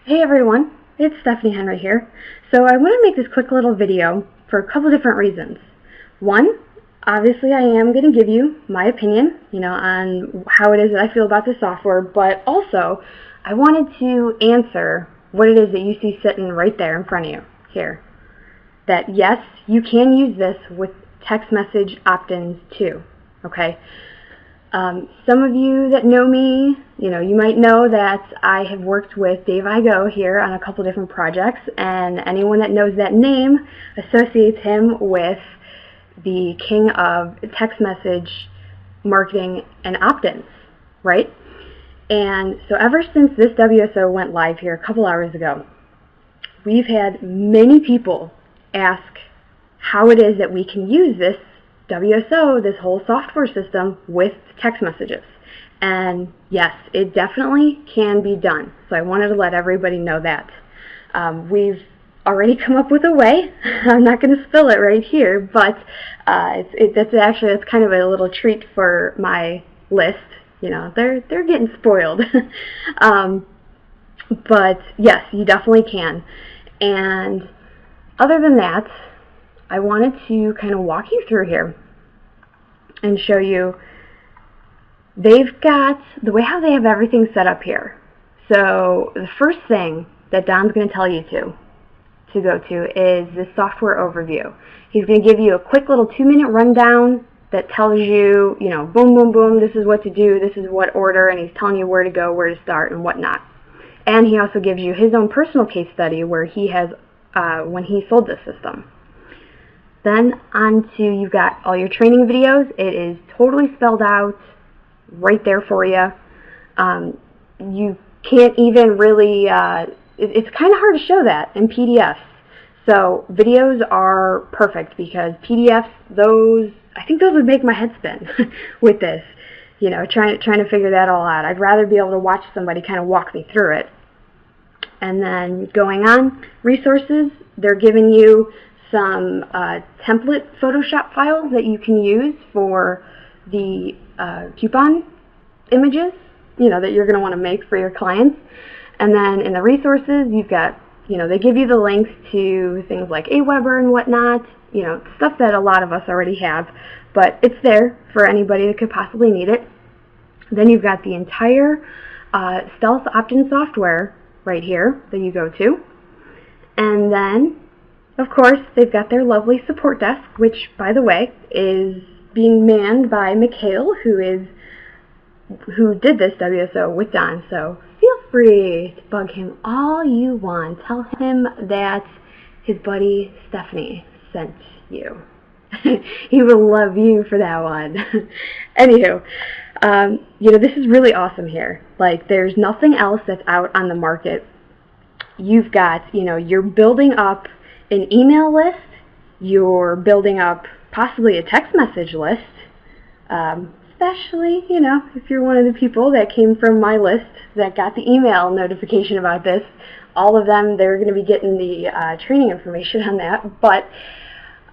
Hey everyone, it's Stephanie Henry here. So I want to make this quick little video for a couple different reasons. One, obviously I am going to give you my opinion, on how it is that I feel about the software, but also I wanted to answer what it is that you see sitting right there in front of you here. That yes, you can use this with text message opt-ins too, okay? Some of you that know me, you might know that I have worked with Dave Igo here on a couple different projects, and anyone that knows that name associates him with the king of text message marketing and opt-ins, right? And so ever since this WSO went live here a couple hours ago, we've had many people ask how it is that we can use this WSO, this whole software system, with text messages. And yes, it definitely can be done. So I wanted to let everybody know that. We've already come up with a way. I'm not going to spill it right here, but that's kind of a little treat for my list. They're getting spoiled. But yes, you definitely can. And other than that, I wanted to kind of walk you through here and show you they've got the way how they have everything set up here. So the first thing that Don's going to tell you to go to is the software overview. He's going to give you a quick little 2-minute rundown that tells you, boom, boom, boom, this is what to do, this is what order, and he's telling you where to go, where to start, and whatnot. And he also gives you his own personal case study where he has, when he sold this system. Then you've got all your training videos. It is totally spelled out right there for you. You can't even really, it's kind of hard to show that in PDFs. So videos are perfect because PDFs, I think those would make my head spin with this, trying to figure that all out. I'd rather be able to watch somebody kind of walk me through it. And then going on, resources, they're giving you some template Photoshop files that you can use for the coupon images, that you're going to want to make for your clients. And then in the resources, you've got, they give you the links to things like Aweber and whatnot, stuff that a lot of us already have, but it's there for anybody that could possibly need it. Then you've got the entire Stealth opt-in software right here that you go to. And then, of course, they've got their lovely support desk, which, by the way, is being manned by Mikhail, who did this WSO with Don. So feel free to bug him all you want. Tell him that his buddy Stephanie sent you. He will love you for that one. Anywho, this is really awesome here. Like, there's nothing else that's out on the market. You've got, you're building up an email list, you're building up possibly a text message list, especially, if you're one of the people that came from my list that got the email notification about this. All of them, they're going to be getting the training information on that, but,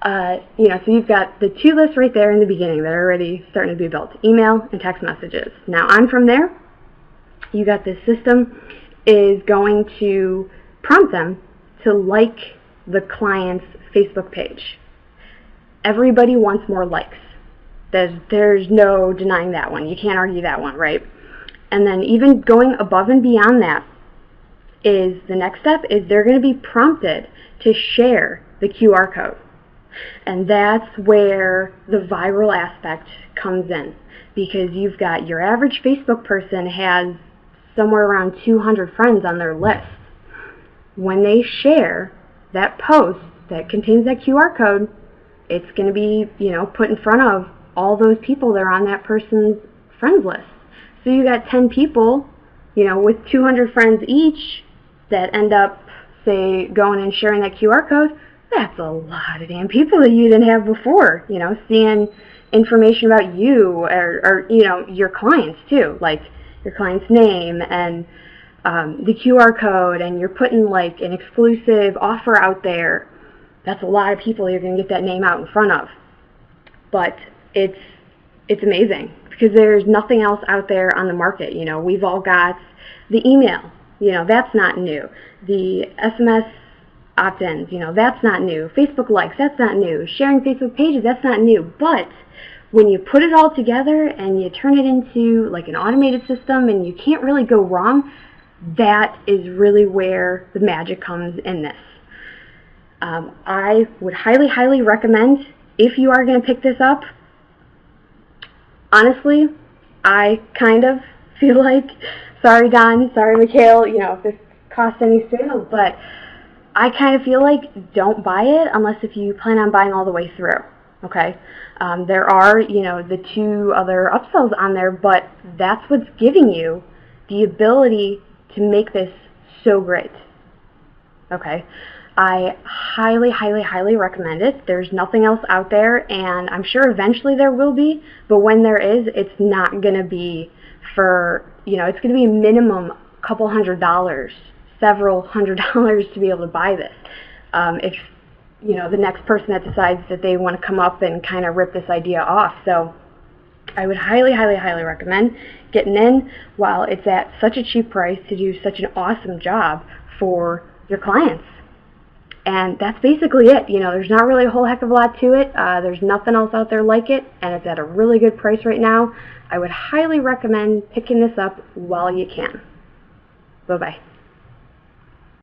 so you've got the two lists right there in the beginning that are already starting to be built, email and text messages. Now on from there, you got this system is going to prompt them to like the client's Facebook page. Everybody wants more likes. There's no denying that one. You can't argue that one, right? And then even going above and beyond that is the next step is they're going to be prompted to share the QR code. And that's where the viral aspect comes in, because you've got your average Facebook person has somewhere around 200 friends on their list. When they share that post that contains that QR code, it's going to be, put in front of all those people that are on that person's friends list. So you got 10 people, with 200 friends each that end up, say, going and sharing that QR code. That's a lot of damn people that you didn't have before, seeing information about you or your clients too, like your client's name and the QR code, and you're putting like an exclusive offer out there. That's a lot of people you're going to get that name out in front of. But it's amazing because there's nothing else out there on the market. We've all got the email, that's not new. The SMS opt-ins, that's not new. Facebook likes, that's not new. Sharing Facebook pages, that's not new. But when you put it all together and you turn it into like an automated system and you can't really go wrong, that is really where the magic comes in this. I would highly, highly recommend, if you are going to pick this up, honestly, I kind of feel like, sorry Don, sorry Mikhail, if this costs any sales, but I kind of feel like don't buy it unless if you plan on buying all the way through, okay? There are, the 2 other upsells on there, but that's what's giving you the ability to make this so great, okay? I highly, highly, highly recommend it. There's nothing else out there, and I'm sure eventually there will be, but when there is, it's not going to be for, it's going to be a minimum couple $100, several $100 to be able to buy this. If, the next person that decides that they want to come up and kind of rip this idea off. So I would highly, highly, highly recommend getting in while it's at such a cheap price to do such an awesome job for your clients. And that's basically it. There's not really a whole heck of a lot to it. There's nothing else out there like it, and it's at a really good price right now. I would highly recommend picking this up while you can. Bye-bye.